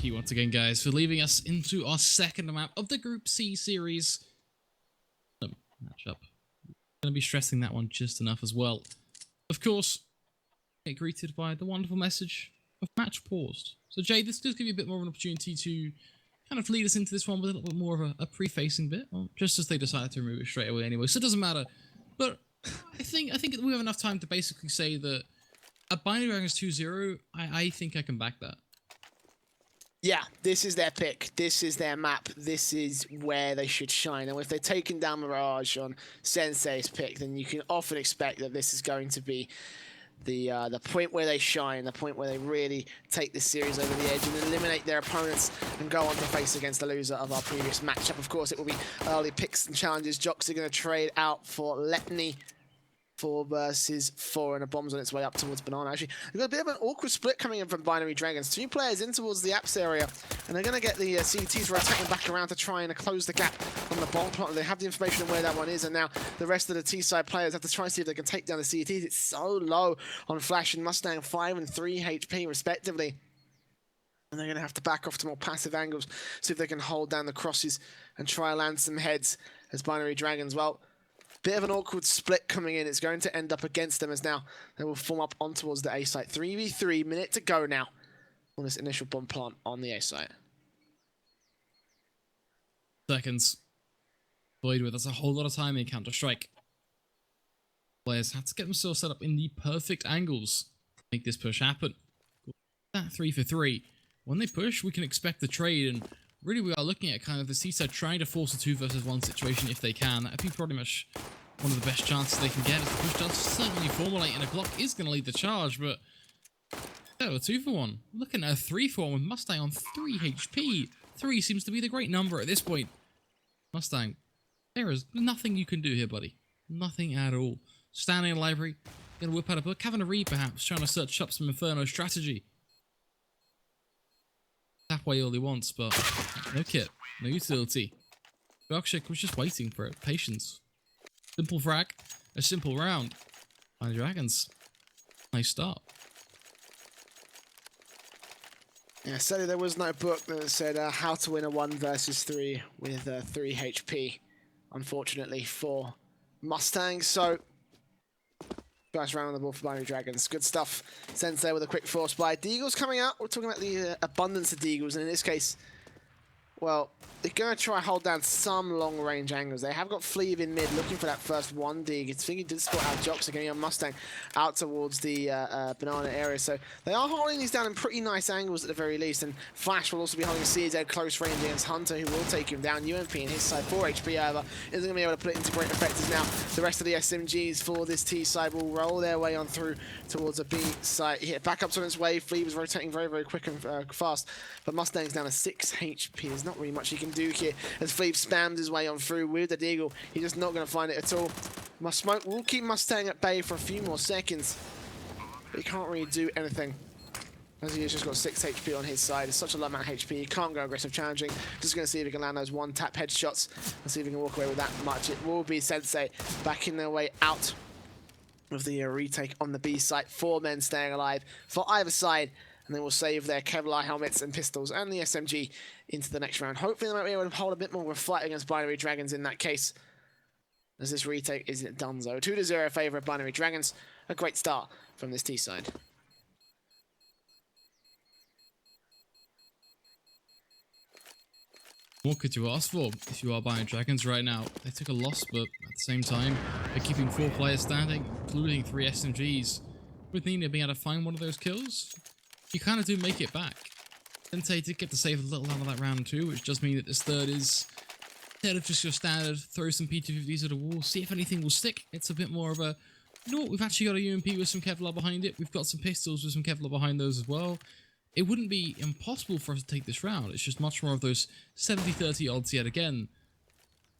you once again, guys, for leaving us into our second map of the Group C series. Matchup. Going to be stressing that one just enough as well. Of course, get greeted by the wonderful message of match paused. So Jay, this does give you a bit more of an opportunity to kind of lead us into this one with a little bit more of a pre-facing bit, well, just as they decided to remove it straight away anyway, so it doesn't matter. But I think we have enough time to basically say that at Binary Dragons 2-0, I think I can back that. Yeah, this is their pick. This is their map. This is where they should shine. And if they're taking down Mirage on Sensei's pick, then you can often expect that this is going to be the point where they shine, the point where they really take this series over the edge and eliminate their opponents and go on to face against the loser of our previous matchup. Of course, it will be early picks and challenges. Jocks are going to trade out for Letney. 4 versus 4, and a bomb's on its way up towards Banana. Actually, we've got a bit of an awkward split coming in from Binary Dragons. 2 players in towards the apps area, and they're going to get the CTs rotating back around to try and close the gap on the bomb plot. They have the information on where that one is, and now the rest of the T-side players have to try and see if they can take down the CTs. It's so low on Flash and Mustang, 5 and 3 HP respectively. And they're going to have to back off to more passive angles, see if they can hold down the crosses and try and land some heads as Binary Dragons. Well, bit of an awkward split coming in. It's going to end up against them as now they will form up on towards the A site. 3v3, minute to go now on this initial bomb plant on the A site. Seconds. Void with us a whole lot of time in Counter-Strike. Players have to get themselves set up in the perfect angles to make this push happen. That 3 for 3. When they push, we can expect the trade, and really we are looking at kind of the C-side trying to force a 2 versus 1 situation if they can. That'd be pretty much one of the best chances they can get as the push does certainly formulate, and a Glock is going to lead the charge, but oh, a 2 for 1. Looking at a 3 for 1 with Mustang on 3 HP. 3 seems to be the great number at this point. Mustang, there is nothing you can do here, buddy. Nothing at all. Standing in the library, going to whip out a book, having a read perhaps, trying to search up some Inferno strategy. That way all he wants, but no kit, no utility. Darkshik was just waiting for it. Patience. Simple frag, a simple round. Binary Dragons. Nice start. Yeah, sadly there was no book that said how to win a 1 versus 3 with 3 HP, unfortunately, for Mustang. So, first round on the ball for Binary Dragons. Good stuff. Sensei with a quick force buy. Deagle's coming out. We're talking about the abundance of Deagles, and in this case, well, they're going to try and hold down some long-range angles. They have got Fleeve in mid, looking for that first 1 dig. It's thinking to spot out Jocks again on Mustang out towards the Banana area. So they are holding these down in pretty nice angles at the very least. And Flash will also be holding CZ close range against Hunter, who will take him down. UMP in his side, 4 HP over, isn't going to be able to put it into great effect as now the rest of the SMGs for this T side will roll their way on through towards a B side. Here, backups on its way. Fleeve is rotating very, very quick and fast. But Mustang's down to 6 HP. There's not really much he can do here as Fleeve spams his way on through with the Deagle. He's just not going to find it at all. Smoke will keep Mustang at bay for a few more seconds, but he can't really do anything as he has just got 6 HP on his side. It's such a low amount of HP. He can't go aggressive challenging. Just going to see if he can land those 1-tap headshots and see if he can walk away with that much. It will be Sensei backing their way out with the retake on the B site. 4 men staying alive for either side, and they will save their Kevlar helmets and pistols and the SMG into the next round. Hopefully they might be able to hold a bit more of a fight against Binary Dragons in that case, as this retake isn't done though. 2-0 in favour of Binary Dragons. A great start from this T side. What could you ask for if you are Binary Dragons right now? They took a loss, but at the same time, they're keeping 4 players standing, including 3 SMGs. With Nina being able to find one of those kills, you kind of do make it back. Sensei did get to save a little out of that round too, which does mean that this third is, instead of just your standard, throw some P250s at a wall, see if anything will stick. It's a bit more of a, you know what, we've actually got a UMP with some Kevlar behind it. We've got some pistols with some Kevlar behind those as well. It wouldn't be impossible for us to take this round. It's just much more of those 70-30 odds yet again.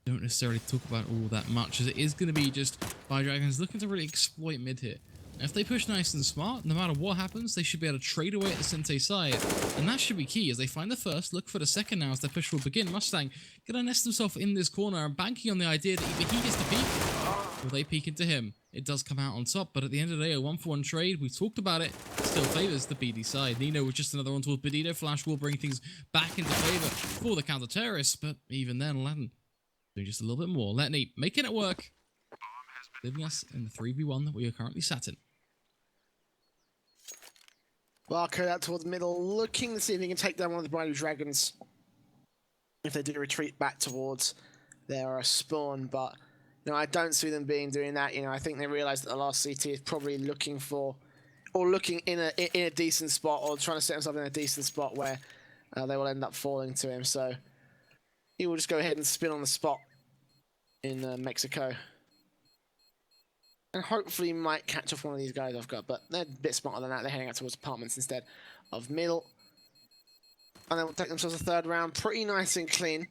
Don't necessarily talk about all that much, as it is going to be just Binary Dragons looking to really exploit mid here. If they push nice and smart, no matter what happens, they should be able to trade away at the Sensei side. And that should be key, as they find the first, look for the second now as their push will begin. Mustang gonna nest himself in this corner and banking on the idea that either he gets to peek, or they peek into him. It does come out on top, but at the end of the day, a 1-for-1 trade, we talked about it. still favors the BD side. Nino with just another one towards Benito. Flash will bring things back into favor for the counter-terrorists, but even then, Latin doing just a little bit more. Letney making it work, leaving us in the 3v1 that we are currently sat in. Barcode out towards the middle, looking to see if he can take down one of the Binary Dragons. If they do retreat back towards their spawn, but I don't see them doing that. I think they realize that the last CT is probably looking for, or looking in a decent spot, or trying to set himself in a decent spot where they will end up falling to him. So he will just go ahead and spin on the spot in Mexico. And hopefully might catch off one of these guys I've got, but they're a bit smarter than that. They're heading out towards apartments instead of middle. And they will take themselves a third round. Pretty nice and clean.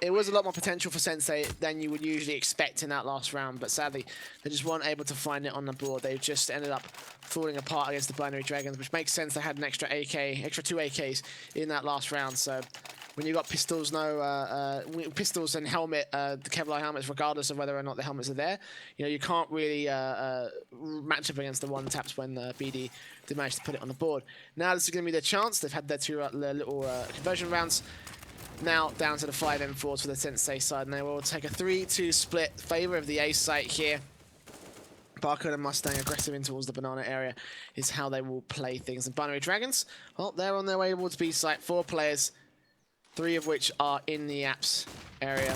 It was a lot more potential for Sensei than you would usually expect in that last round, but sadly, they just weren't able to find it on the board. They just ended up falling apart against the Binary Dragons, which makes sense. They had an extra two AKs in that last round, so when you got pistols, pistols and helmet, the Kevlar helmets, regardless of whether or not the helmets are there, you can't really match up against the one taps when BD did manage to put it on the board. Now this is going to be their chance. They've had their two little conversion rounds. Now down to the 5M4s for the Sensei side, and they will take a 3-2 split in favor of the A site here. Barcode and Mustang aggressive in towards the banana area is how they will play things. And Binary Dragons, well, they're on their way towards B site. 4 players, 3 of which are in the apps area.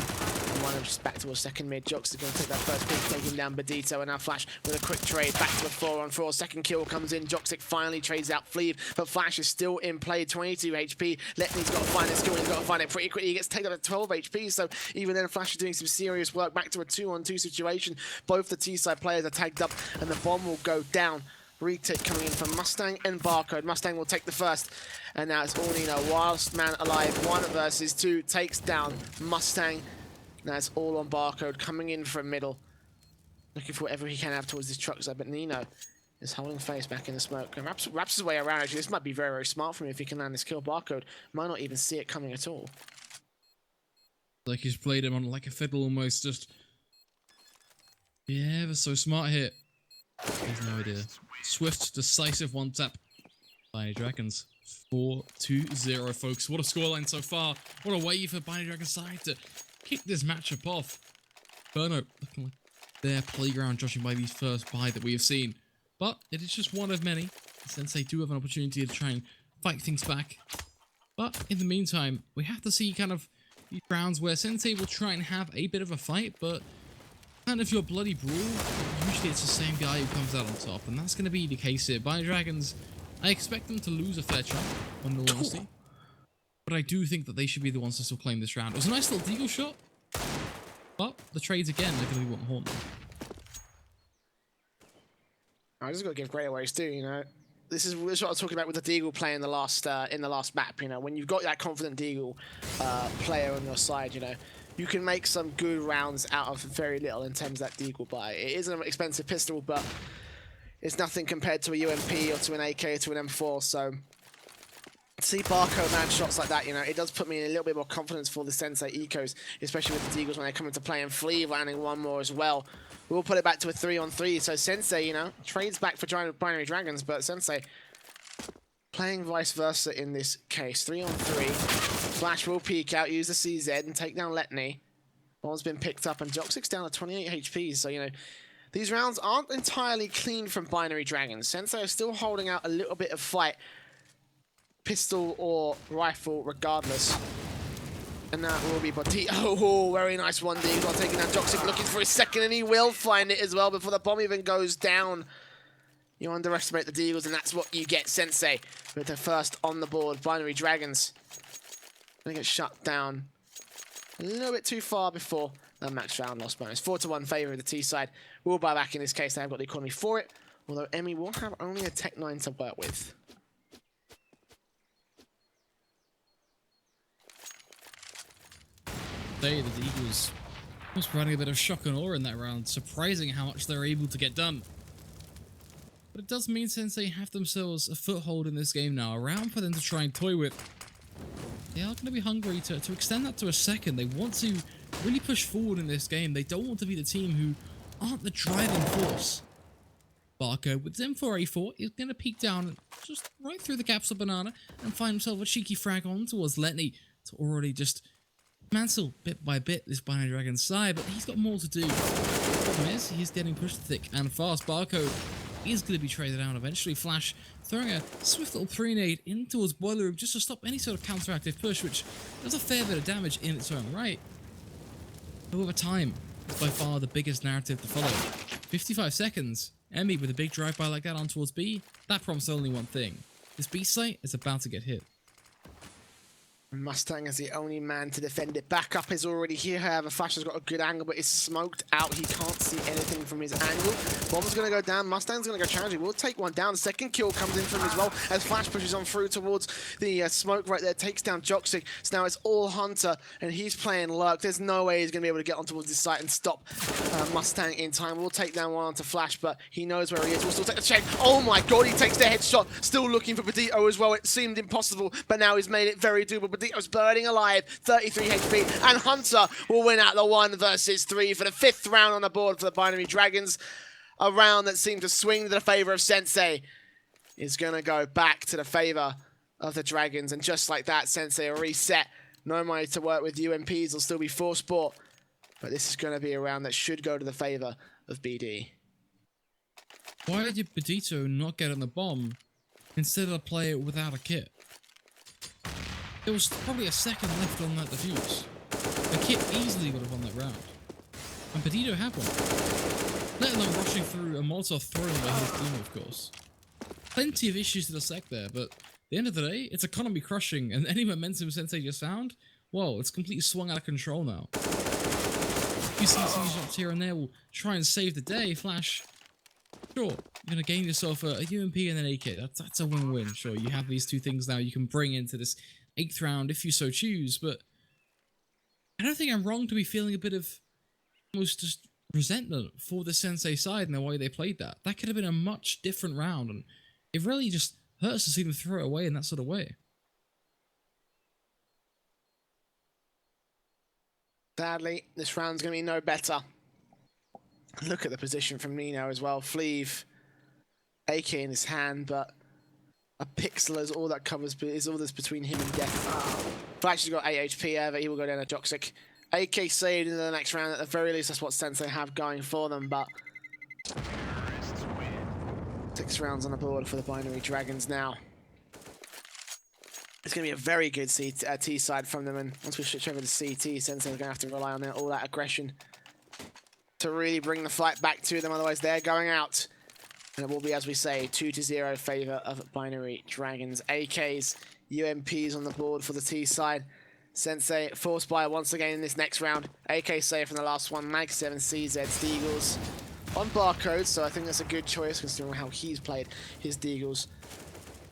And one of them just back towards second mid. Jox is going to take that first pick, taking down Bedito, and now Flash with a quick trade back to a 4-on-4. Second kill comes in. Joxic finally trades out Fleeve, but Flash is still in play. 22 HP. Letney's got to find his skill. He's got to find it pretty quickly. He gets taken up at 12 HP, so even then Flash is doing some serious work. Back to a 2-on-2 situation. Both the T-side players are tagged up, and the bomb will go down. Retake coming in from Mustang and Barcode. Mustang will take the first, and now it's all Nino. Wildest man alive, 1 versus 2, takes down Mustang. Now it's all on Barcode, coming in from middle, looking for whatever he can have towards this truck side, but Nino is holding face back in the smoke and wraps his way around. Actually, this might be very, very smart for him if he can land this kill. Barcode might not even see it coming at all. Like he's played him on like a fiddle almost, just yeah, but so smart hit. He has no idea. Swift, decisive one tap by Dragons. 4-2-0, folks. What a scoreline so far. What a way for Binary Dragons side to kick this matchup off. Burno looking like their playground, judging by these first buy that we have seen. But it is just one of many. Sensei do have an opportunity to try and fight things back. But in the meantime, we have to see kind of these rounds where Sensei will try and have a bit of a fight, but kind of your bloody brawl, usually it's the same guy who comes out on top, and that's going to be the case here. Binary Dragons, I expect them to lose a fair chunk, on all honesty, but I do think that they should be the ones to still claim this round. It was a nice little deagle shot, but the trades again are going to be what haunt them. I just got to give great aways too, This is what I was talking about with the Deagle play in the last map, When you've got that confident Deagle player on your side, you can make some good rounds out of very little in terms of that Deagle buy. It is an expensive pistol, but it's nothing compared to a UMP or to an AK or to an M4, so see Barcode land shots like that, it does put me in a little bit more confidence for the Sensei ecos, especially with the Deagles when they come into play, and Fleeve landing one more as well. We'll put it back to a 3-on-3, so Sensei, trades back for Binary Dragons, but Sensei playing vice versa in this case. 3-on-3. Flash will peek out, use the CZ, and take down Letney. Ball's been picked up, and Joxic's down to 28 HP, so, these rounds aren't entirely clean from Binary Dragons. Sensei is still holding out a little bit of fight, pistol or rifle, regardless. And that will be Bodhi. Oh, very nice one, D. While taking down Joxic, looking for his second, and he will find it as well before the bomb even goes down. You underestimate the Deagles, and that's what you get. Sensei with the first on the board. Binary Dragons gonna get shut down a little bit too far before the match round loss bonus. 4-1 favor of the T side. We'll buy back in this case. They have got the economy for it, although Emmy will have only a Tech 9 to work with. The Eagles was providing a bit of shock and awe in that round, surprising how much they're able to get done. But it does mean Sensei have themselves a foothold in this game now, a round for them to try and toy with. They are going to be hungry to extend that to a second. They want to really push forward in this game. They don't want to be the team who aren't the driving force. Barcode with his M4A4 is going to peek down just right through the caps of Banana and find himself a cheeky frag on towards Letney to already just mantle bit by bit this Binary Dragon's side, but he's got more to do. The problem is, he's getting pushed thick and fast. Barcode is going to be traded out eventually. Flash throwing a swift little pre-nade in towards Boiler Room just to stop any sort of counteractive push, which does a fair bit of damage in its own right. However, time is by far the biggest narrative to follow. 55 seconds. Emmy with a big drive-by like that on towards B, that prompts only one thing. This B site is about to get hit. Mustang is the only man to defend it. Backup is already here. However, Flash has got a good angle, but is smoked out. He can't see anything from his angle. Bomb's going to go down. Mustang's going to go challenging. We'll take one down. The second kill comes in from him as well as Flash pushes on through towards the smoke right there. Takes down Joxic. So now it's all Hunter, and he's playing Lurk. There's no way he's going to be able to get on towards this site and stop Mustang in time. We'll take down one onto Flash, but he knows where he is. We'll still take the check. Oh my god, he takes the headshot. Still looking for Pedito as well. It seemed impossible, but now he's made it very doable. Pedito's burning alive, 33 HP, and Hunter will win out the 1 versus 3 for the 5th round on the board for the Binary Dragons. A round that seemed to swing to the favor of Sensei is going to go back to the favor of the Dragons, and just like that, Sensei will reset. No money to work with. UMPs will still be 4 sport, but this is going to be a round that should go to the favor of BD. Why did Pedito not get on the bomb instead of play it without a kit? There was probably a second left on that defuse. The kit easily would have won that round. And Pedito had one. Let alone rushing through a Molotov thrown by his team, of course. Plenty of issues to the sec there, but at the end of the day, it's economy crushing, and any momentum Sensei just found, well, it's completely swung out of control now. You see some shots here and there will try and save the day. Flash, sure, you're going to gain yourself a UMP and an AK. That's a win-win. Sure, you have these two things now you can bring into this 8th round if you so choose, but I don't think I'm wrong to be feeling a bit of almost just resentment for the Sensei side and the way they played that. That could have been a much different round, and it really just hurts to see them throw it away in that sort of way. Sadly, this round's going to be no better. Look at the position from Nino as well. Fleeve, AK in his hand, but a pixel is all that covers, is all that's between him and death. Flash has got 8 HP, but he will go down to Joxic. AK saved into the next round. At the very least, that's what Sensei have going for them, but 6 rounds on the board for the Binary Dragons now. It's going to be a very good T side from them, and once we switch over to CT, Sensei is going to have to rely on all that aggression to really bring the fight back to them, otherwise they're going out. And it will be, as we say, 2-0 favor of Binary Dragons. AKs, UMPs on the board for the T side. Sensei forced by once again in this next round. AK save from the last one. Mag 7 CZ Deagles on Barcode, so I think that's a good choice considering how he's played his Deagles.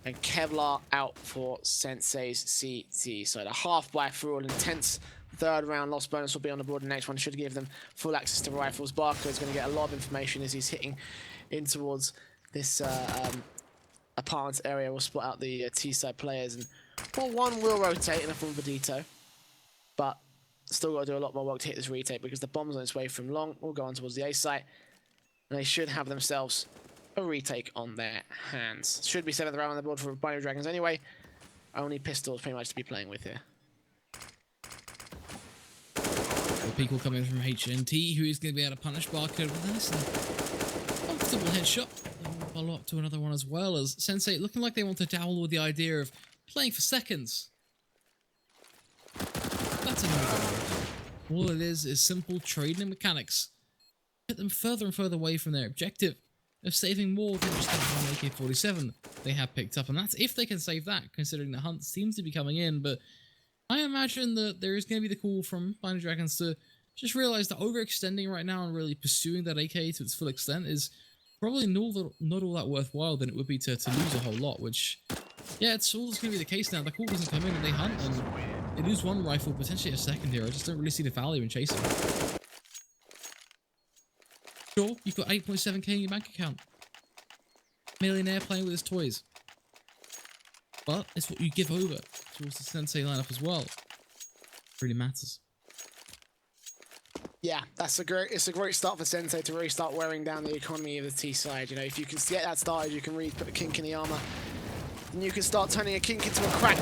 And Kevlar out for Sensei's CT. So the half buy for all intense. 3rd round loss bonus will be on the board. The next one should give them full access to rifles. Barcode's going to get a lot of information as he's hitting in towards this apartments area. We'll spot out the T-side players, and well, one will rotate in the form of Pedito, but still got to do a lot more work to hit this retake because the bomb's on its way from long. Will go on towards the A site, and they should have themselves a retake on their hands. Should be 7th round on the board for Binary Dragons anyway. Only pistols pretty much to be playing with here. People coming from HNT, who is going to be able to punish Barcode with this. Comfortable headshot. Follow up to another one as well, as Sensei looking like they want to dabble with the idea of playing for seconds. That's another one. All it is simple trading mechanics. Get them further and further away from their objective of saving more than just that one AK-47 they have picked up. And that's if they can save that, considering the hunt seems to be coming in. But I imagine that there is going to be the call from Binary Dragons to just realize that overextending right now and really pursuing that AK to its full extent is probably not all that worthwhile than it would be to lose a whole lot, which, yeah, it's all going to be the case now. The call doesn't come in and they hunt, and they lose one rifle, potentially a second here. I just don't really see the value in chasing. Sure, you've got 8.7k in your bank account. Millionaire playing with his toys. But it's what you give over towards the Sensei lineup as well. It really matters. Yeah, it's a great start for Sensei to really start wearing down the economy of the T side. You know, if you can get that started, you can really put a kink in the armor. And you can start turning a kink into a crack.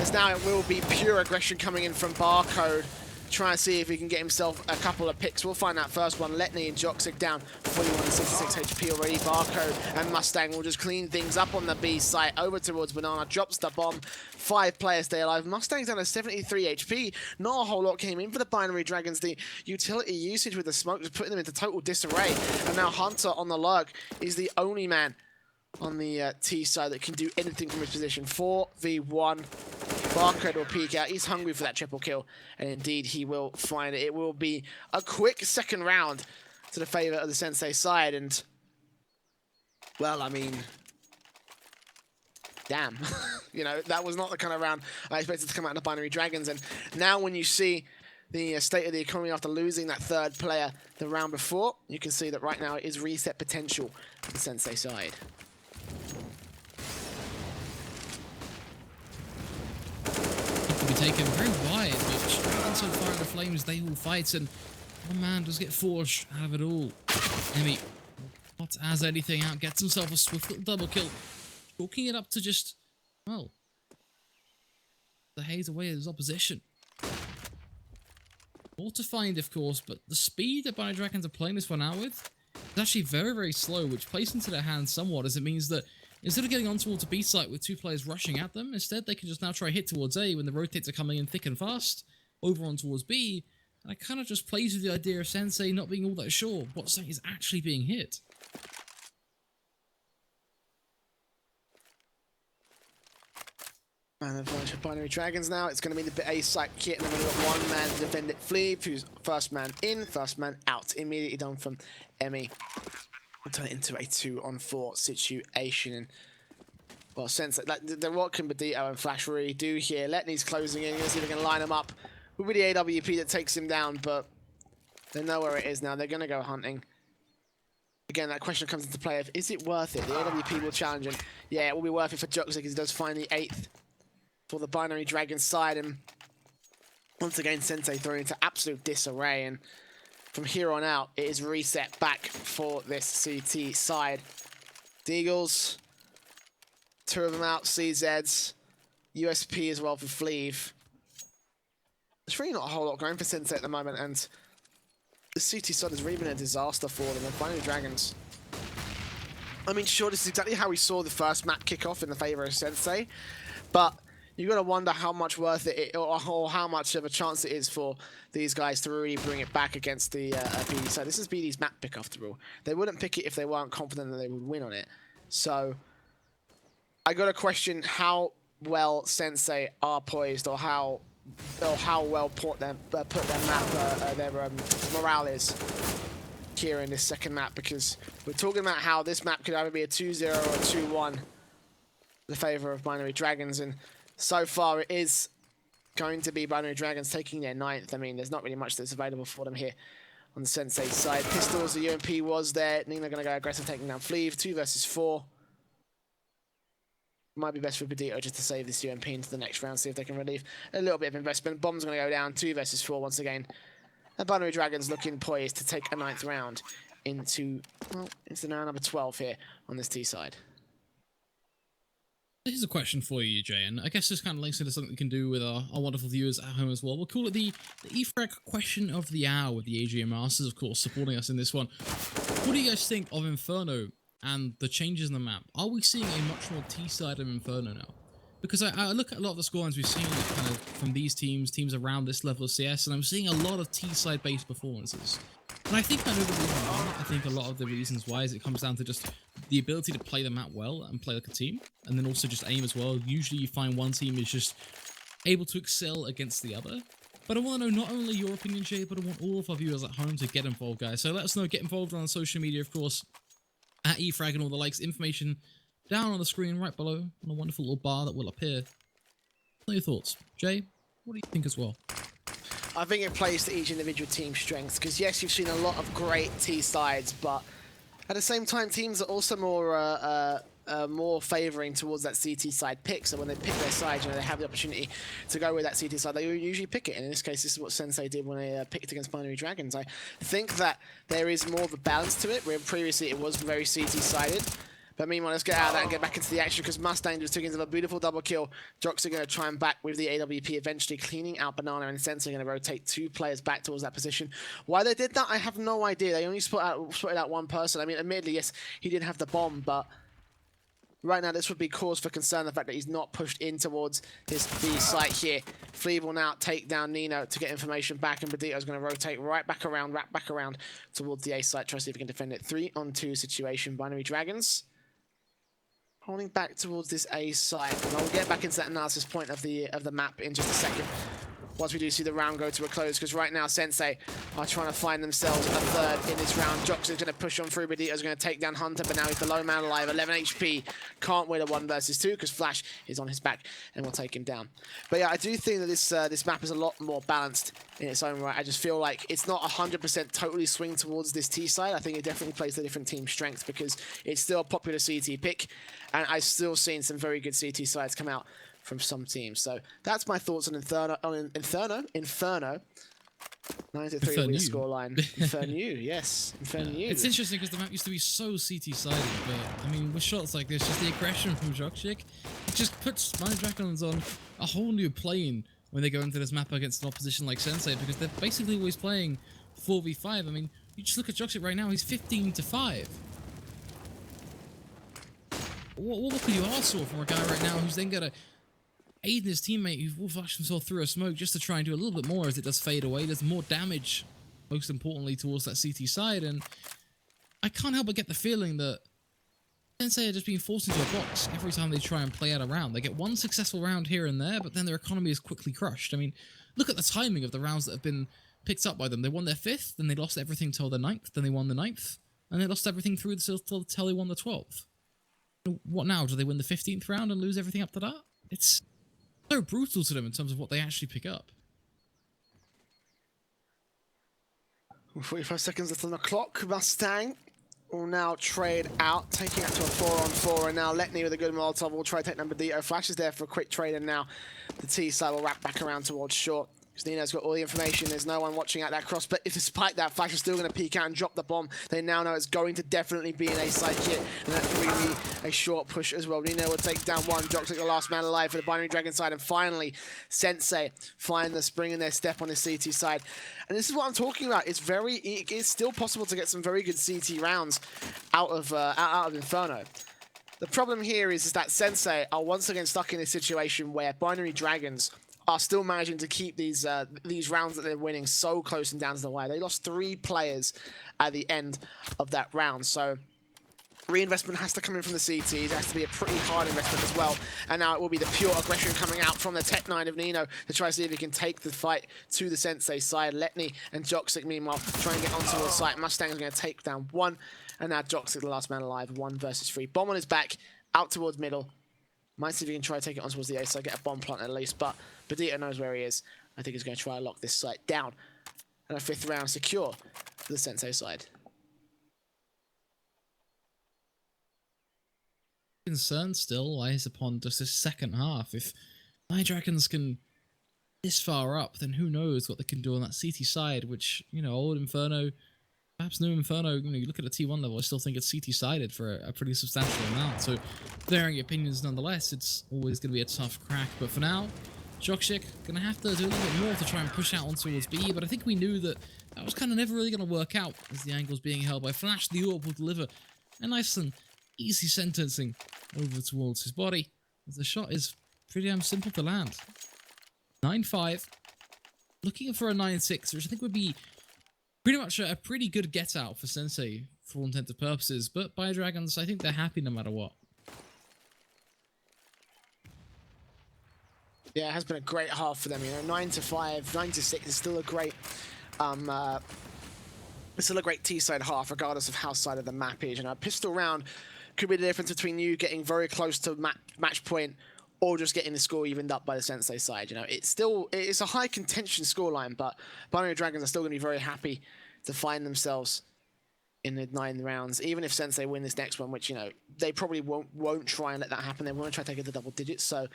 As now it will be pure aggression coming in from Barcode. Try and see if he can get himself a couple of picks. We'll find out first one. Letney and Joxic down 41 and 66 HP already. Barcode and Mustang will just clean things up on the B site. Over towards Banana, drops the bomb. 5 players stay alive. Mustang's down to 73 HP. Not a whole lot came in for the Binary Dragons. The utility usage with the smoke just putting them into total disarray. And now Hunter on the lurk is the only man on the T side that can do anything from his position. 4v1. Barcode will peek out. He's hungry for that triple kill, and indeed he will find it. It will be a quick second round to the favor of the Sensei side, and well, I mean, damn. You know, that was not the kind of round I expected to come out of the Binary Dragons, and now when you see the state of the economy after losing that third player the round before, you can see that right now it is reset potential for the Sensei side. Taken very wide, but straight into the fire of the flames, they will fight, and one man does get forged out of it all. Emmy, not as anything out, gets himself a swift little double kill, chalking it up to just, well, the haze away his opposition. More to find, of course, but the speed that Binary Dragons are playing this one out with is actually very, very slow, which plays into their hands somewhat, as it means that instead of getting on towards a B site with 2 players rushing at them, instead they can just now try hit towards A when the rotates are coming in thick and fast, over on towards B, and it kind of just plays with the idea of Sensei not being all that sure what site is actually being hit. Man advantage for Binary Dragons now. It's going to be the A site kit, and then we've got one man to defend it. Fleeve, who's first man in, first man out. Immediately done from Emmy. We'll turn it into a 2-on-4 situation. And, well, Sensei, like, the what can Badito and Flash really do here? Letney's closing in. Gonna see if they can line him up with the AWP that takes him down, but they know where it is now. They're going to go hunting. Again, that question comes into play of, is it worth it? The AWP will challenge him. Yeah, it will be worth it for Joxic because he does find the 8th for the Binary Dragons side. And once again, Sensei thrown into absolute disarray. And from here on out, it is reset back for this CT side. Deagles, 2 of them out, CZs, USP as well for Fleeve. There's really not a whole lot going for Sensei at the moment, and the CT side has really been a disaster for them. And Binary Dragons, I mean, sure, this is exactly how we saw the first map kick off in the favor of Sensei, but you've got to wonder how much worth it, or how much of a chance it is for these guys to really bring it back against the BD side. This is BD's map pick after all. They wouldn't pick it if they weren't confident that they would win on it. So I got to question how well Sensei are poised, or how well put their morale is here in this second map, because we're talking about how this map could either be a 2-0 or a 2-1 in the favor of Binary Dragons, and so far it is going to be Binary Dragons taking their 9th. I mean, there's not really much that's available for them here on the Sensei side. Pistols, the UMP was there. Nina going to go aggressive, taking down Fleeve. 2 versus 4. Might be best for Badito just to save this UMP into the next round, see if they can relieve a little bit of investment. Bomb's going to go down. 2 versus 4 once again. And Binary Dragons looking poised to take a 9th round into, well, into round number 12 here on this T side. Here's a question for you, Jay, and I guess this kind of links into something we can do with our wonderful viewers at home as well. We'll call it the EFRAG question of the hour, with the Adria Masters, of course, supporting us in this one. What do you guys think of Inferno and the changes in the map? Are we seeing a much more T-side of Inferno now? Because I look at a lot of the scorelines we've seen kind of from these teams around this level of CS, and I'm seeing a lot of T-side based performances. And I think I know the reason why. I think a lot of the reasons why is it comes down to just the ability to play the map well and play like a team, and then also just aim as well. Usually you find one team is just able to excel against the other. But I want to know not only your opinion, Jay, but I want all of our viewers at home to get involved, guys. So let us know, get involved on social media, of course, at EFRAG and all the likes. Information down on the screen right below on a wonderful little bar that will appear. What are your thoughts? Jay, what do you think as well? I think it plays to each individual team's strengths, because yes, you've seen a lot of great T sides, but at the same time, teams are also more more favouring towards that CT side pick. So when they pick their side, you know, they have the opportunity to go with that CT side. They usually pick it. And in this case, this is what Sensei did when they picked against Binary Dragons. I think that there is more of a balance to it, where previously it was very CT sided. But meanwhile, let's get out of that and get back into the action, because Mustang just took into a beautiful double kill. Jox are going to try and back with the AWP, eventually cleaning out Banana, and Sensei going to rotate 2 players back towards that position. Why they did that, I have no idea. They only spotted out 1 person. I mean, admittedly, yes, he did have the bomb, but right now this would be cause for concern, the fact that he's not pushed in towards his B site here. Flea will now take down Nino to get information back, and Badito's going to rotate right back around, wrap back around towards the A site, try to see if he can defend it. 3-on-2 situation, Binary Dragons holding back towards this A side, and I'll get back into that analysis point of the map in just a second. Once we do see the round go to a close, because right now Sensei are trying to find themselves a third in this round. Jox is going to push on through, Badito's going to take down Hunter, but now he's below man alive, 11 HP. Can't win a 1 versus 2 because Flash is on his back and will take him down. But yeah, I do think that this map is a lot more balanced in its own right. I just feel like it's not 100% totally swing towards this T side. I think it definitely plays the different team strengths, because it's still a popular CT pick, and I've still seen some very good CT sides come out from some teams. So that's my thoughts on Inferno. 9-3 win scoreline. Inferno, yes. Inferno. Yeah. It's interesting because the map used to be so CT-sided, but I mean, with shots like this, just the aggression from Joxic, it just puts my Dragons on a whole new plane when they go into this map against an opposition like Sensei, because they're basically always playing 4v5. I mean, you just look at Joxic right now, he's 15-5. What could you ask for from a guy right now who's then going to aid his teammate who will flash himself through a smoke just to try and do a little bit more as it does fade away? There's more damage, most importantly, towards that CT side, and I can't help but get the feeling that Sensei are just being forced into a box every time they try and play out a round. They get 1 successful round here and there, but then their economy is quickly crushed. I mean, look at the timing of the rounds that have been picked up by them. They won their 5th, then they lost everything till the 9th, then they won the 9th, and they lost everything through till they won the 12th. What now? Do they win the 15th round and lose everything up to that? It's so brutal to them in terms of what they actually pick up. 45 seconds left on the clock. Mustang will now trade out, taking it to a 4-on-4, and now Letney with a good Molotov will try to take number Badito. Flash is there for a quick trade, and now the T side will wrap back around towards short. Because Nino's got all the information, there's no one watching out that cross, but if despite that, Flash is still going to peek out and drop the bomb. They now know it's going to definitely be an A-side hit, and that's going to be a short push as well. Nino will take down 1, Jox like the last man alive for the Binary Dragon side, and finally, Sensei find the spring in their step on the CT side. And this is what I'm talking about. It's still possible to get some very good CT rounds out of Inferno. The problem here is that Sensei are once again stuck in a situation where Binary Dragons are still managing to keep these rounds that they're winning so close and down to the wire. They lost 3 players at the end of that round, so reinvestment has to come in from the CTs. It has to be a pretty hard investment as well. And now it will be the pure aggression coming out from the Tech 9 of Nino to try to see if he can take the fight to the Sensei side. Letney and Joxic, meanwhile, trying to get onto the site. Mustang's going to take down 1, and now Joxic, the last man alive, 1 versus 3. Bomb on his back, out towards middle. Might see if he can try to take it on towards the A side, get a bomb plant at least, but Badito knows where he is. I think he's going to try to lock this site down. And a 5th round secure for the Sensei side. Concern still lies upon just this second half. If my Dragons can this far up, then who knows what they can do on that CT side, which, you know, old Inferno, perhaps new Inferno, you know, you look at the T1 level, I still think it's CT-sided for a pretty substantial amount. So, varying opinions nonetheless, it's always going to be a tough crack. But for now, Joxic going to have to do a little bit more to try and push out on towards B. But I think we knew that that was kind of never really going to work out as the angle's being held by Flash. The AWP will deliver a nice and easy sentencing over towards his body, as the shot is pretty damn simple to land. 9-5. Looking for a 9-6, which I think would be pretty much a pretty good get out for Sensei for all intents and purposes, but by Dragons, I think they're happy no matter what. Yeah, it has been a great half for them. You know, 9-5, 9-6 is still a great, it's still a great T-side half, regardless of how sided the map is. You know, a pistol round could be the difference between you getting very close to match point or just getting the score evened up by the Sensei side. You know, it's a high contention scoreline, but Binary Dragons are still going to be very happy to find themselves in the 9 rounds. Even if Sensei win this next one, which, you know, they probably won't try and let that happen. They want to try to take it to double digits. So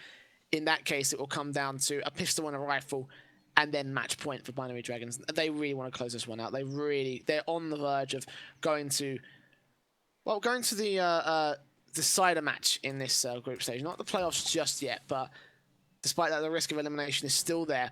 in that case, it will come down to a pistol and a rifle and then match point for Binary Dragons. They really want to close this one out. They're on the verge of going to the decider match in this group stage. Not the playoffs just yet, but despite that, the risk of elimination is still there.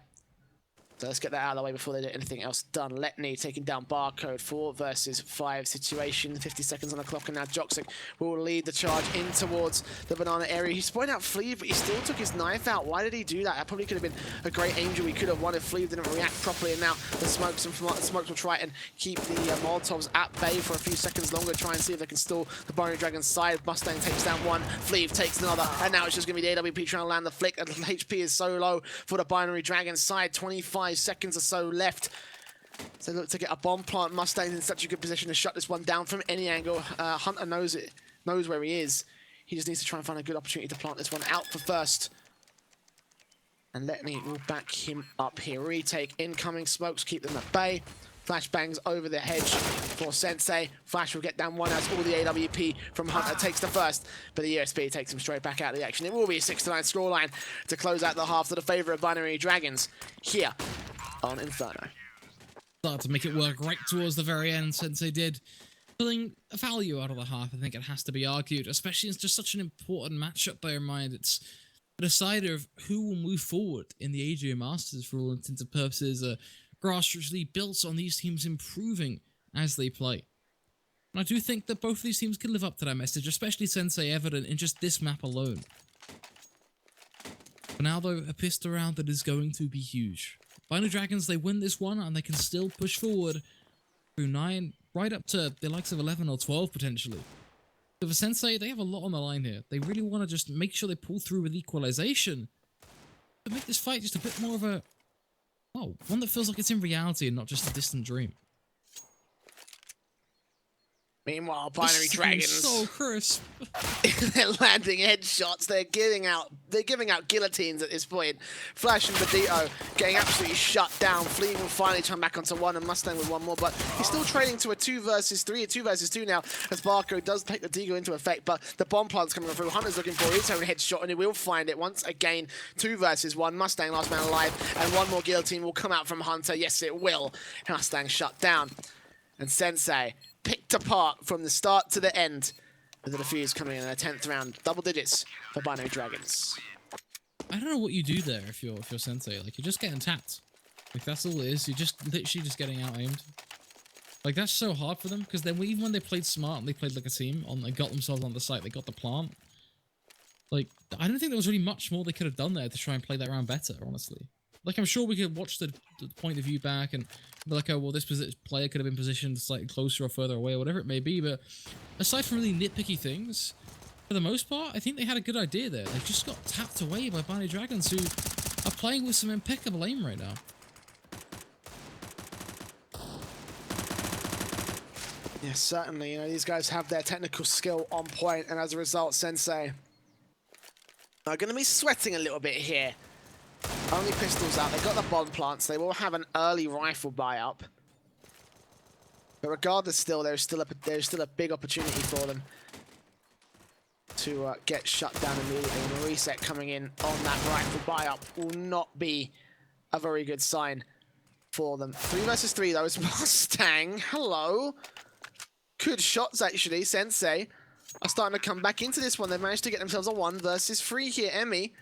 So let's get that out of the way before they do anything else done. Letney taking down Barcode, 4 versus 5 situation. 50 seconds on the clock, and now Joxic will lead the charge in towards the banana area. He's pointed out Fleeve, but he still took his knife out. Why did he do that? That probably could have been a great angel. We could have won if Fleeve didn't react properly, and now the Smokes will try and keep the Molotovs at bay for a few seconds longer, try and see if they can stall the Binary Dragon's side. Mustang takes down one, Fleeve takes another, and now it's just going to be the AWP trying to land the flick, and HP is so low for the Binary Dragon's side. 25 seconds or so left. So look to get a bomb plant. Mustang in such a good position to shut this one down from any angle. Hunter knows where he is. He just needs to try and find a good opportunity to plant this one out for first. And Letney will back him up here. Retake, incoming smokes, keep them at bay. Flashbangs over the hedge for Sensei. Flash will get down one as all the AWP from Hunter takes the first, but the USB takes him straight back out of the action. It will be a 6-9 scoreline to close out the half to the favour of Binary Dragons here on Inferno. Start to make it work right towards the very end. Sensei did pulling a value out of the half. I think it has to be argued, especially it's just such an important matchup. Bear in mind, it's a decider of who will move forward in the Adria Masters for all intents and purposes. Grassroots league built on these teams improving as they play. And I do think that both of these teams can live up to that message, especially Sensei, evident in just this map alone. For now, though, a pistol round that is going to be huge. Binary Dragons, they win this one, and they can still push forward through 9, right up to the likes of 11 or 12, potentially. So for Sensei, they have a lot on the line here. They really want to just make sure they pull through with equalization to make this fight just a bit more of a, well, one that feels like it's in reality and not just a distant dream. Meanwhile, Binary Dragons so crisp. they're landing headshots. They're giving out guillotines at this point. Flash and Badito getting absolutely shut down. Fleeing will finally turn back onto one, and Mustang with one more, but he's still trading to a 2 versus 3, a 2 versus 2 now, as Barco does take the Deagle into effect, but the bomb plant's coming through. Hunter's looking for his own headshot, and he will find it once again. 2 versus 1. Mustang last man alive, and one more guillotine will come out from Hunter. Yes, it will. Mustang shut down, and Sensei picked apart from the start to the end, with the defuse coming in a 10th round. Double digits for Binary Dragons. I don't know what you do there if you're Sensei. Like, you're just getting tapped. Like, that's all it is. You're just literally just getting out-aimed. Like, that's so hard for them, because then even when they played smart and they played like a team, they got themselves on the site, they got the plant. Like, I don't think there was really much more they could have done there to try and play that round better, honestly. Like, I'm sure we could watch the point of view back and be like, oh, well, this player could have been positioned slightly closer or further away or whatever it may be. But aside from really nitpicky things, for the most part, I think they had a good idea there. They just got tapped away by Binary Dragons, who are playing with some impeccable aim right now. Yeah, certainly. You know, these guys have their technical skill on point, and as a result, Sensei are going to be sweating a little bit here. Only pistols out. They got the bomb plants. They will have an early rifle buy up. But regardless, there's still a big opportunity for them to get shut down immediately. And the reset coming in on that rifle buy up will not be a very good sign for them. 3 versus 3 though. It's Mustang. Hello. Good shots actually. Sensei are starting to come back into this one. They've managed to get themselves a 1 versus 3 here. Emmy.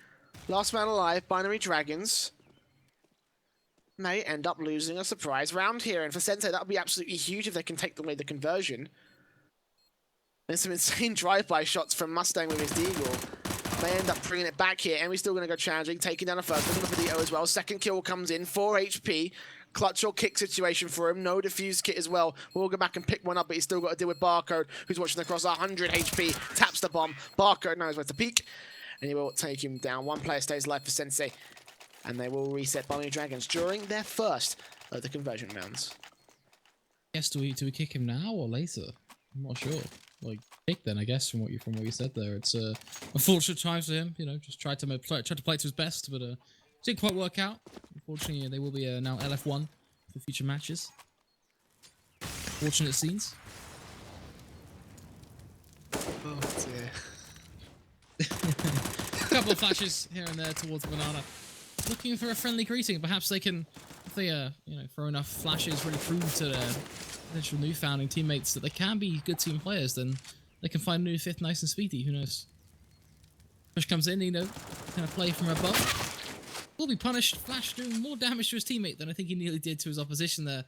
Last man alive, Binary Dragons may end up losing a surprise round here. And for Sensei, that would be absolutely huge if they can take away the conversion. There's some insane drive-by shots from Mustang with his Deagle. May end up bringing it back here. And we're still going to go challenging, taking down a first. Looking for Badito as well. Second kill comes in, 4 HP. Clutch or kick situation for him. No defuse kit as well. We'll go back and pick one up, but he's still got to deal with Barcode, who's watching across 100 HP. Taps the bomb. Barcode knows where to peek. And he will take him down. 1 player stays alive for Sensei. And they will reset Binary Dragons during their first of the conversion rounds. Yes, do we kick him now or later? I'm not sure. Like, kick then, I guess, from what you said there. It's unfortunate times for him. You know, just tried to play it to his best, but didn't quite work out. Unfortunately, they will be now LF1 for future matches. Fortunate scenes. couple of flashes here and there towards Banana, looking for a friendly greeting. Perhaps they can, if they throw enough flashes, really prove to their potential new founding teammates that they can be good team players, then they can find a new fifth nice and speedy. Who knows? Push comes in, Nino, kind of play from above. Will be punished. Flash doing more damage to his teammate than I think he nearly did to his opposition there.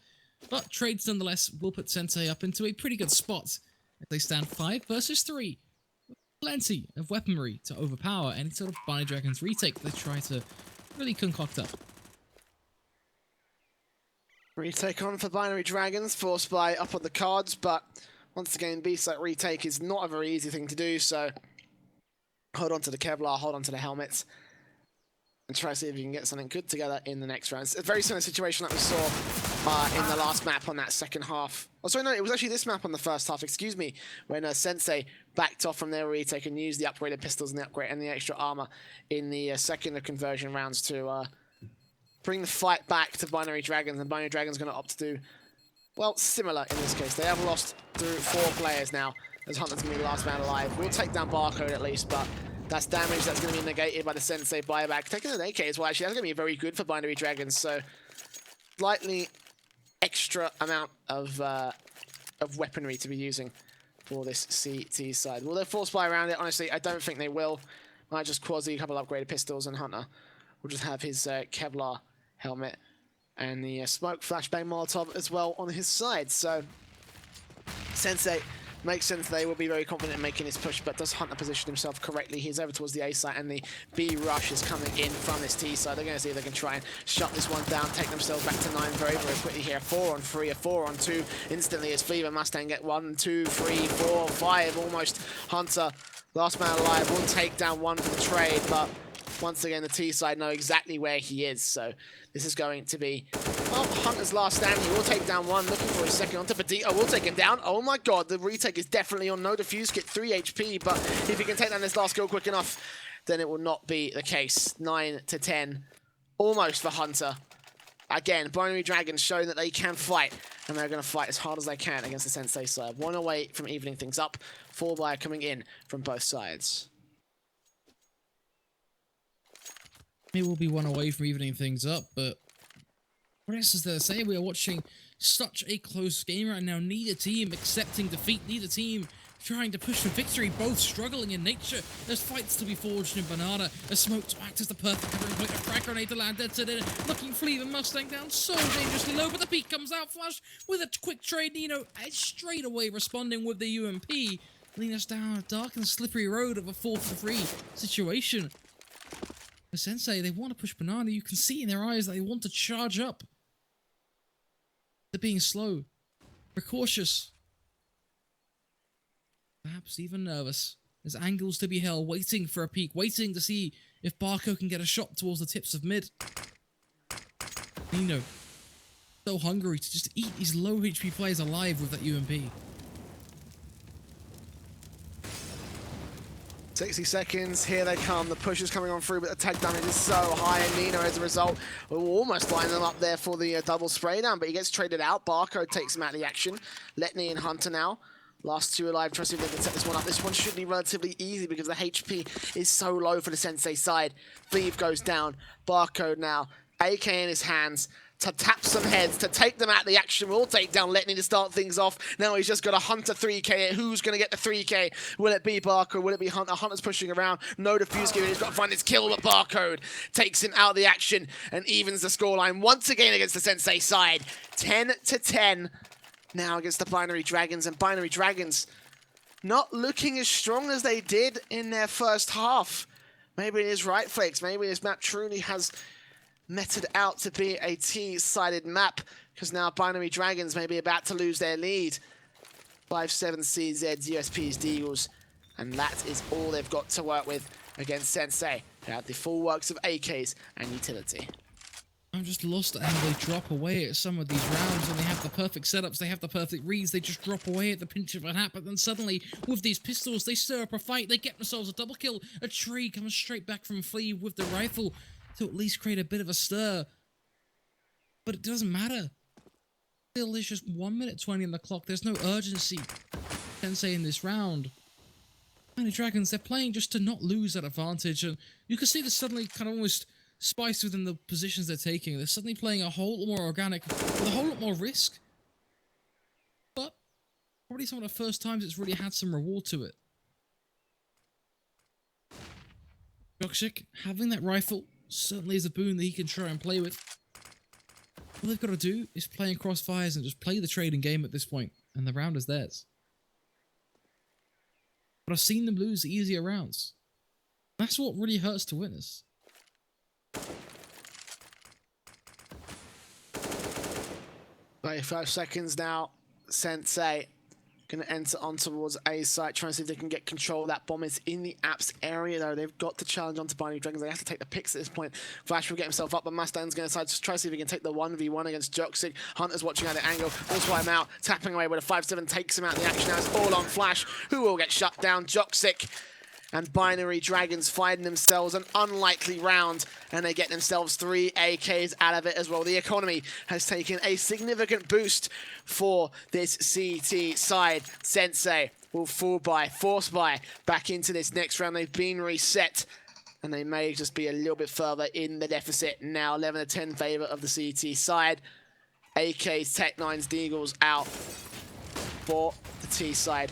But trades nonetheless will put Sensei up into a pretty good spot. If they stand 5 versus 3. Plenty of weaponry to overpower any sort of Binary Dragons retake they try to really concoct up. Retake on for Binary Dragons, forced by up on the cards, but once again, B-site retake is not a very easy thing to do, so hold on to the Kevlar, hold on to the helmets, and try to see if you can get something good together in the next round. It's a very similar situation that we saw in the last map on that second half. Oh, sorry, no, it was actually this map on the first half, excuse me, when Sensei backed off from their retake and used the upgraded pistols and the extra armor in the second of conversion rounds to bring the fight back to Binary Dragons, and Binary Dragons going to opt to do, well, similar in this case. They have lost through 4 players now, as Hunter's going to be the last man alive. We'll take down Barcode at least, but that's damage that's going to be negated by the Sensei buyback. Taking an AK as well, actually, that's going to be very good for Binary Dragons, so slightly extra amount of weaponry to be using for this CT side. Will they force buy around it? Honestly, I don't think they will. Might just quasi a couple of upgraded pistols, and Hunter will just have his Kevlar helmet and the smoke flashbang Molotov as well on his side. So Sensei makes sense. They will be very confident in making his push, but does Hunter position himself correctly? He's over towards the A side, and the B rush is coming in from this T side. They're going to see if they can try and shut this one down, take themselves back to 9 very, very quickly here. 4 on 3, a 4 on 2 instantly as Fever Mustang get 1, 2, 3, 4, 5 almost. Hunter, last man alive, will take down 1 for the trade, but once again, the T side know exactly where he is, so this is going to be, well, Hunter's last stand. He will take down 1, looking for his second onto Badito. Will take him down. Oh my god, the retake is definitely on. No defuse, get 3 HP, but if he can take down this last kill quick enough, then it will not be the case. 9 to 10, almost for Hunter. Again, Binary Dragons showing that they can fight, and they're going to fight as hard as they can against the Sensei side. 1 away from evening things up, 4 buyer coming in from both sides. It will be 1 away from evening things up, but what else is there to say? We are watching such a close game right now. Neither team accepting defeat, neither team trying to push for victory, both struggling in nature. There's fights to be forged in Banana. A smoke to act as the perfect covering point, a frag grenade to land dead to dinner. Looking Fleet and Mustang down so dangerously low, but the peak comes out flush with a quick trade. Nino straight away responding with the UMP, leading us down a dark and slippery road of a 4-3 situation. The Sensei, they want to push Banana. You can see in their eyes that they want to charge up. They're being slow, precautious, perhaps even nervous. There's angles to be held, waiting for a peek, waiting to see if Barco can get a shot towards the tips of mid. Nino, so hungry to just eat these low HP players alive with that UMP. 60 seconds, here they come. The push is coming on through, but the tag damage is so high, and Nino, as a result, will almost line them up there for the double spray down, but he gets traded out. Barcode takes him out of the action. Letney and Hunter now. Last 2 alive, try to see if they can set this one up. This one should be relatively easy because the HP is so low for the Sensei side. Thieve goes down. Barcode now. AK in his hands to tap some heads, to take them out of the action. We'll take down Letney to start things off. Now he's just got a Hunter 3k. Who's going to get the 3k? Will it be Barcode? Will it be Hunter? Hunter's pushing around. No defuse given. He's got to find his kill, but Barcode takes him out of the action and evens the scoreline once again against the Sensei side. 10 to 10 now against the Binary Dragons, and Binary Dragons not looking as strong as they did in their first half. Maybe it is right, Flakes. Maybe this map truly has meted out to be a T-sided map, because now Binary Dragons may be about to lose their lead. 5-7 CZs, USPs, Deagles, and that is all they've got to work with against Sensei. They have the full works of AKs and utility. I'm just lost at how they drop away at some of these rounds when they have the perfect setups, they have the perfect reads, they just drop away at the pinch of a hat, but then suddenly, with these pistols, they stir up a fight, they get themselves a double kill, a tree comes straight back from Flea with the rifle to at least create a bit of a stir. But it doesn't matter. Still, there's just 1 minute 20 on the clock, there's no urgency. Sensei in this round. Mighty Dragons, they're playing just to not lose that advantage, and you can see this suddenly kind of almost spice within the positions they're taking. They're suddenly playing a whole lot more organic, with a whole lot more risk, but probably some of the first times it's really had some reward to it. Joksik, having that rifle certainly is a boon that he can try and play with. All they've got to do is play in crossfires and just play the trading game at this point, and the round is theirs. But I've seen them lose easier rounds. That's what really hurts to witness. 35 seconds now. Sensei going to enter on towards A site, trying to see if they can get control of that bomb. It's in the apps area, though. They've got to challenge onto Binary Dragons. They have to take the picks at this point. Flash will get himself up, but Mustang's going to decide to try to see if he can take the 1v1 against Joksik. Hunter's watching at the angle. Will swipe him out, tapping away with a 5-7, takes him out of the action. Now it's all on Flash, who will get shut down. Joksik and Binary Dragons finding themselves an unlikely round, and they get themselves 3 AKs out of it as well. The economy has taken a significant boost for this CT side. Sensei will force buy back into this next round. They've been reset, and they may just be a little bit further in the deficit now. 11-10 in favor of the CT side. AKs, Tech 9s, Deagles out for the T side.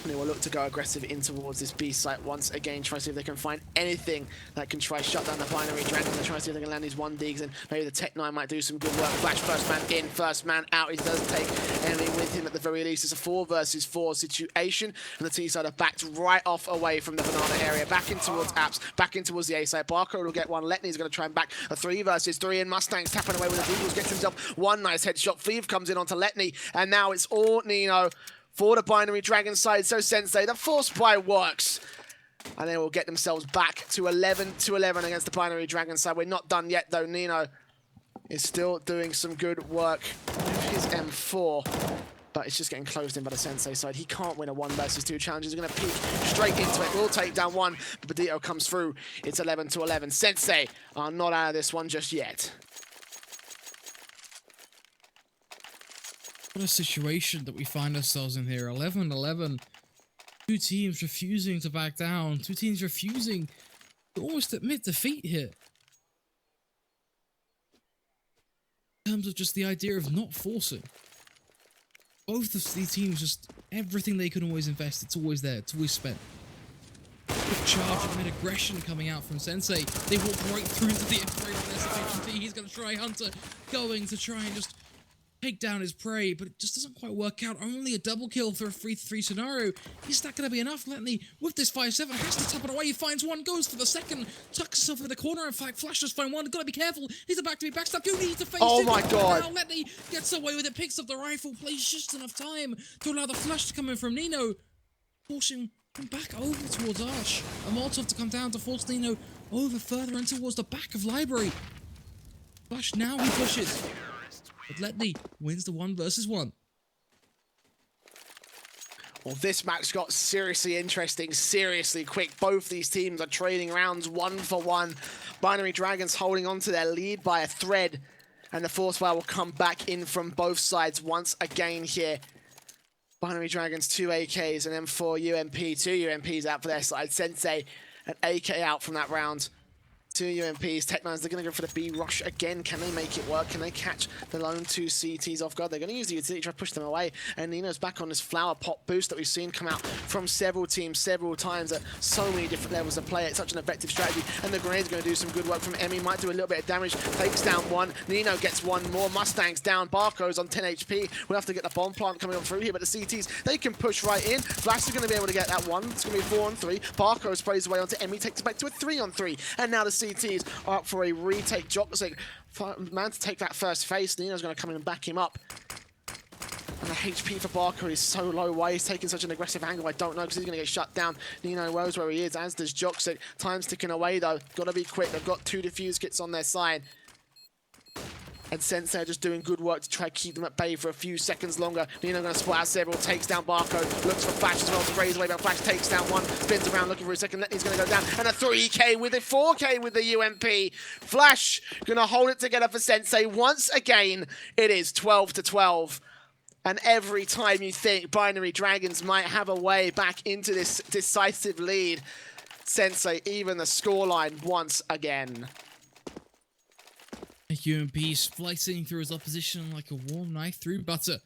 And they will look to go aggressive in towards this B site once again, try to see if they can find anything that can try shut down the Binary Dragons. They're trying to see if they can land these 1 digs, and maybe the Tech 9 might do some good work. Flash first man in, first man out. He does take enemy with him at the very least. It's a 4 versus 4 situation, and the T side are backed right off away from the banana area, back in towards apps, back in towards the A site. Barco will get one. Letney's going to try and back a 3 versus 3, and Mustang's tapping away with the Deagles, gets himself one nice headshot. Thief comes in onto Letney, and now it's all Nino for the Binary Dragon side. So Sensei, the force buy works, and they will get themselves back to 11-11 against the Binary Dragon side. We're not done yet, though. Nino is still doing some good work with his M4, but it's just getting closed in by the Sensei side. He can't win a 1 versus 2 challenge. He's going to peek straight into it. We'll take down 1, but Badito comes through. It's 11-11. Sensei are not out of this one just yet. What a situation that we find ourselves in here. 11-11. 2 teams refusing to back down. 2 teams refusing to almost admit defeat here. In terms of just the idea of not forcing. Both of these teams, just everything they can always invest, it's always there, it's always spent. Good charge and aggression coming out from Sensei. They walk right through to the upgrade on SFHT. He's going to try Hunter, going to try and just take down his prey, but it just doesn't quite work out. Only a double kill for a 3-3 scenario. Is that going to be enough? Letney, with this 5-7, has to tap it away. He finds one, goes for the second, tucks himself in the corner. In fact, Flash just find one. Gotta be careful. He's about to be backstabbed. You need to face it. Oh my god. Now Letney gets away with it, picks up the rifle, plays just enough time to allow the flash to come in from Nino, forcing him back over towards Arch. A Molotov to come down to force Nino over further and towards the back of Library. Flash, now he pushes. But Letney wins the 1 versus 1. Well, this match got seriously interesting, seriously quick. Both these teams are trading rounds 1 for 1. Binary Dragons holding on to their lead by a thread, and the force fire will come back in from both sides once again here. Binary Dragons 2 AKs and M4 UMP, 2 UMPs out for their side. Sensei an AK out from that round. 2 UMPs, Tech 9s, they're going to go for the B rush again. Can they make it work? Can they catch the lone 2 CTs off guard? They're going to use the utility to try to push them away. And Nino's back on this flower pop boost that we've seen come out from several teams several times at so many different levels of play. It's such an effective strategy. And the grenade's going to do some good work from Emmy. Might do a little bit of damage. Takes down 1. Nino gets 1 more. Mustang's down. Barco's on 10 HP. We'll have to get the bomb plant coming on through here. But the CTs, they can push right in. Flash is going to be able to get that 1. It's going to be 4 on 3. Barco sprays away onto Emmy. Takes it back to a 3 on 3. And now the CTs are up for a retake. Joksik, man to take that first face. Nino's going to come in and back him up. And the HP for Barker is so low. Why he's taking such an aggressive angle, I don't know, because he's going to get shut down. Nino knows where he is, as does Joksik. Time's ticking away, though. Got to be quick. They've got 2 defuse kits on their side. And Sensei are just doing good work to try to keep them at bay for a few seconds longer. Nino going to spot out several, takes down Barco, looks for Flash as well, sprays away, but Flash takes down 1, spins around looking for a second. Letney's going to go down, and a 3K with a 4K with the UMP. Flash going to hold it together for Sensei once again. It is 12-12. And every time you think Binary Dragons might have a way back into this decisive lead, Sensei even the scoreline once again. UMP splicing through his opposition like a warm knife through butter.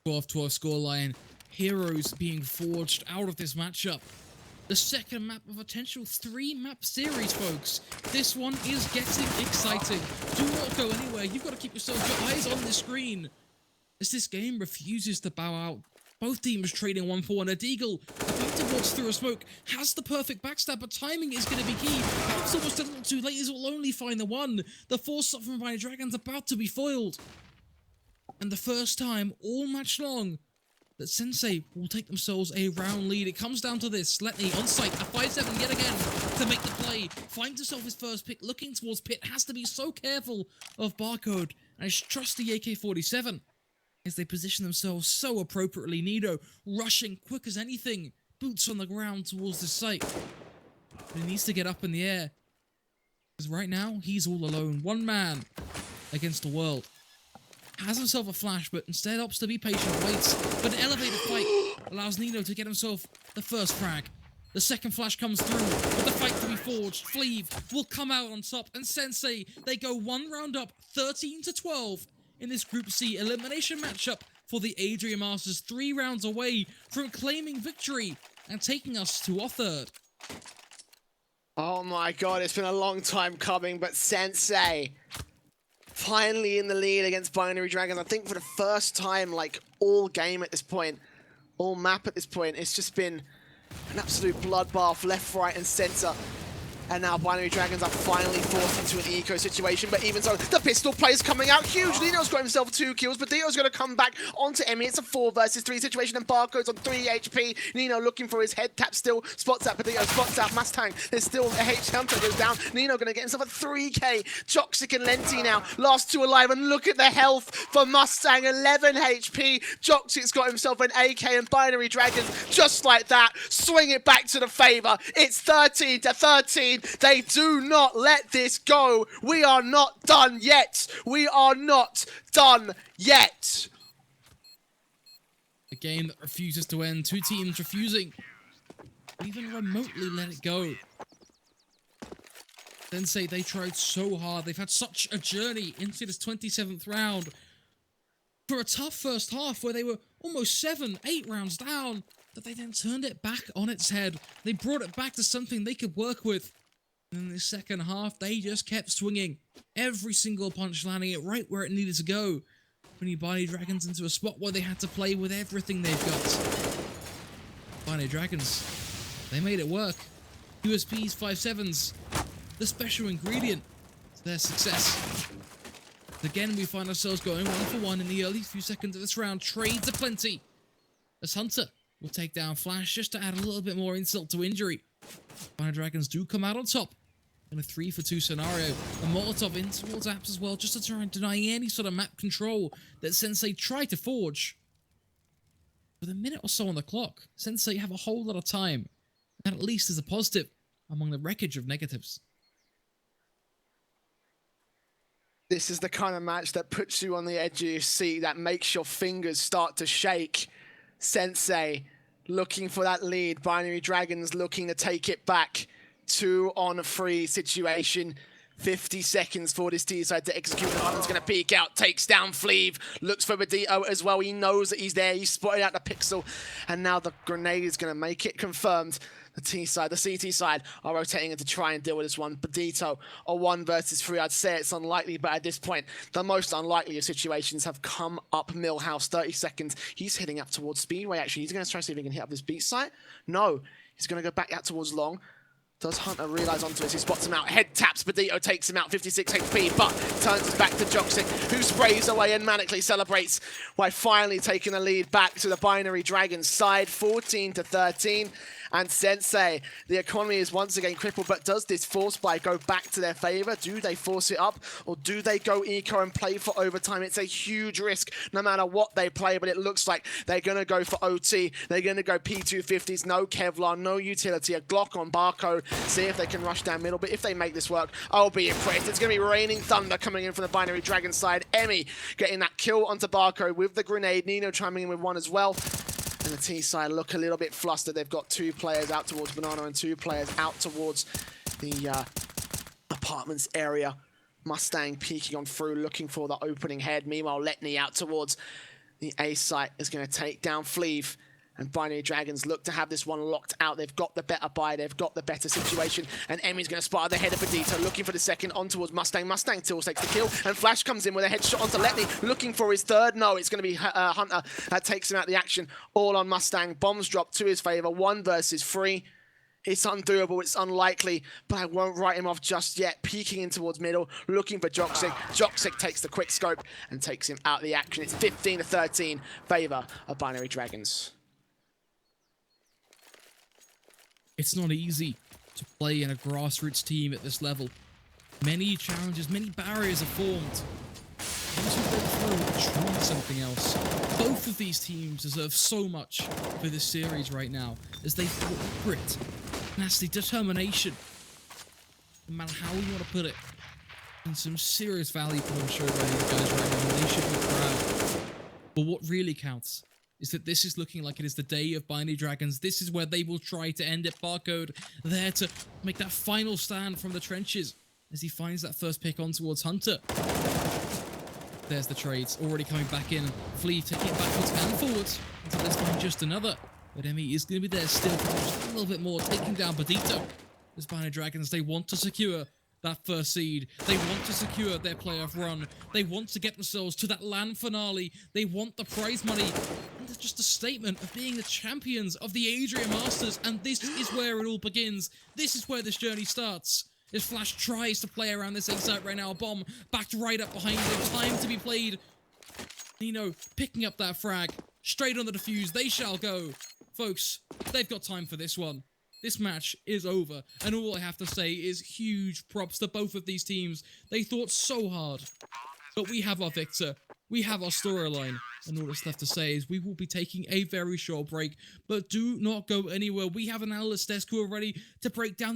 12-12 scoreline. Heroes being forged out of this matchup. The second map of a potential 3-map series, folks. This one is getting exciting. Do not go anywhere. You've got to keep your eyes on the screen, as this game refuses to bow out. Both teams trading 1-4, and Deagle about to walk through a smoke, has the perfect backstab, but timing is going to be key. Perhaps almost a little too late, as will only find the one. The force up from Binary Dragons about to be foiled. And the first time all match long that Sensei will take themselves a round lead. It comes down to this. Letney on site, a 5-7 yet again to make the play. Finds himself his first pick, looking towards Pit. Has to be so careful of Barcode and his trusty AK-47. As they position themselves so appropriately. Nido rushing quick as anything. Boots on the ground towards the site. But he needs to get up in the air. Because right now, he's all alone. One man against the world. Has himself a flash, but instead opts to be patient. Waits. But an elevated fight allows Nino to get himself the first frag. The second flash comes through, with the fight to be forged. Fleeve will come out on top. And Sensei, they go one round up, 13-12. In this Group C elimination matchup for the Adria Masters, 3 rounds away from claiming victory and taking us to our third. Oh my god, it's been a long time coming, but Sensei finally in the lead against Binary Dragons. I think for the first time, like, all game at this point, all map at this point, it's just been an absolute bloodbath, left, right, and center. And now Binary Dragons are finally forced into an eco situation, but even so, the pistol play is coming out huge. Nino's got himself 2 kills, but Dio's going to come back onto Emmy. It's a 4 versus 3 situation, and Barcode's on 3 HP. Nino looking for his head tap still, spots out Badillo, spots out Mustang. There's still a H Hunter goes down. Nino going to get himself a 3k. Joxic and Lenti now, last 2 alive, and look at the health for Mustang, 11 HP. Joxic's got himself an AK, and Binary Dragons, just like that, swing it back to the favor. It's 13-13. They do not let this go. We are not done yet. We are not done yet. A game that refuses to end. 2 teams refusing to even remotely let it go. Sensei, they tried so hard. They've had such a journey into this 27th round. For a tough first half where they were almost 7-8 rounds down, that they then turned it back on its head. They brought it back to something they could work with. And in the second half, they just kept swinging. Every single punch landing it right where it needed to go. Putting Binary Dragons into a spot where they had to play with everything they've got. Binary Dragons, they made it work. USPs, 5-7s, the special ingredient to their success. Again, we find ourselves going 1-for-1 in the early few seconds of this round. Trades aplenty. As Hunter will take down Flash just to add a little bit more insult to injury. Binary Dragons do come out on top in a 3-for-2 scenario. A Molotov in towards Apps as well, just to try and deny any sort of map control that Sensei tried to forge. With a minute or so on the clock, Sensei have a whole lot of time. That at least is a positive among the wreckage of negatives. This is the kind of match that puts you on the edge of your seat, that makes your fingers start to shake. Sensei looking for that lead. Binary Dragons looking to take it back. 2-on-3 situation. 50 seconds for this T side to execute. Harlan's going to peek out, takes down Fleeve, looks for Badito as well. He knows that he's there. He's spotted out the pixel, and now the grenade is going to make it confirmed. The T side, the CT side are rotating in to try and deal with this one. Badito, a 1 versus 3. I'd say it's unlikely, but at this point, the most unlikely of situations have come up Millhouse. 30 seconds. He's heading up towards Speedway, actually. He's going to try to see if he can hit up this beat site. No, he's going to go back out towards Long. Does Hunter realize onto it? He spots him out. Head taps. Badito takes him out. 56 HP, but turns it back to Joxic, who sprays away and manically celebrates by finally taking the lead back to the Binary Dragons side. 14-13. And Sensei, the economy is once again crippled, but does this force buy go back to their favor? Do they force it up, or do they go eco and play for overtime? It's a huge risk no matter what they play, but it looks like they're going to go for OT. They're going to go P250s, no Kevlar, no utility, a Glock on Barcode, see if they can rush down middle. But if they make this work, I'll be impressed. It's going to be raining thunder coming in from the Binary Dragon side. Emmy getting that kill onto Barcode with the grenade. Nino chiming in with one as well. And the T side look a little bit flustered. They've got 2 players out towards Banana and 2 players out towards the apartments area. Mustang peeking on through, looking for the opening head. Meanwhile, Letney out towards the A site is going to take down Fleeve. And Binary Dragons look to have this one locked out. They've got the better buy. They've got the better situation. And Emmy's going to spot the head of Benito, looking for the second on towards Mustang. Mustang still takes the kill. And Flash comes in with a headshot onto Letney, looking for his third. No, it's going to be Hunter that takes him out of the action. All on Mustang. Bombs drop to his favor. 1 versus 3. It's undoable, it's unlikely, but I won't write him off just yet. Peeking in towards middle, looking for Joxic. Joxic takes the quick scope and takes him out of the action. It's 15-13, favor of Binary Dragons. It's not easy to play in a grassroots team at this level. Many challenges, many barriers are formed. Once we break through, it's truly something else. Both of these teams deserve so much for this series right now, as they fought grit, tenacity, determination. No matter how you want to put it, and some serious value for them showed by these guys right now, and they should be proud. But what really counts is that this is looking like it is the day of Binary Dragons. This is where they will try to end it. Barcode there to make that final stand from the trenches as he finds that first pick on towards Hunter. There's the trades already coming back in. Flea taking it backwards and forwards until there's find just another. But Emmy is going to be there still for just a little bit more, taking down Badito. As Binary Dragons, they want to secure that first seed. They want to secure their playoff run. They want to get themselves to that LAN finale. They want the prize money. And it's just a statement of being the champions of the Adria Masters. And this is where it all begins. This is where this journey starts. As Flash tries to play around this A site right now. A bomb backed right up behind him. Time to be played. Nino picking up that frag. Straight on the defuse. They shall go. Folks, they've got time for this one. This match is over, and all I have to say is huge props to both of these teams. They thought so hard, but we have our victor. We have our storyline, and all that's left to say is we will be taking a very short break, but do not go anywhere. We have an analyst desk who are ready to break down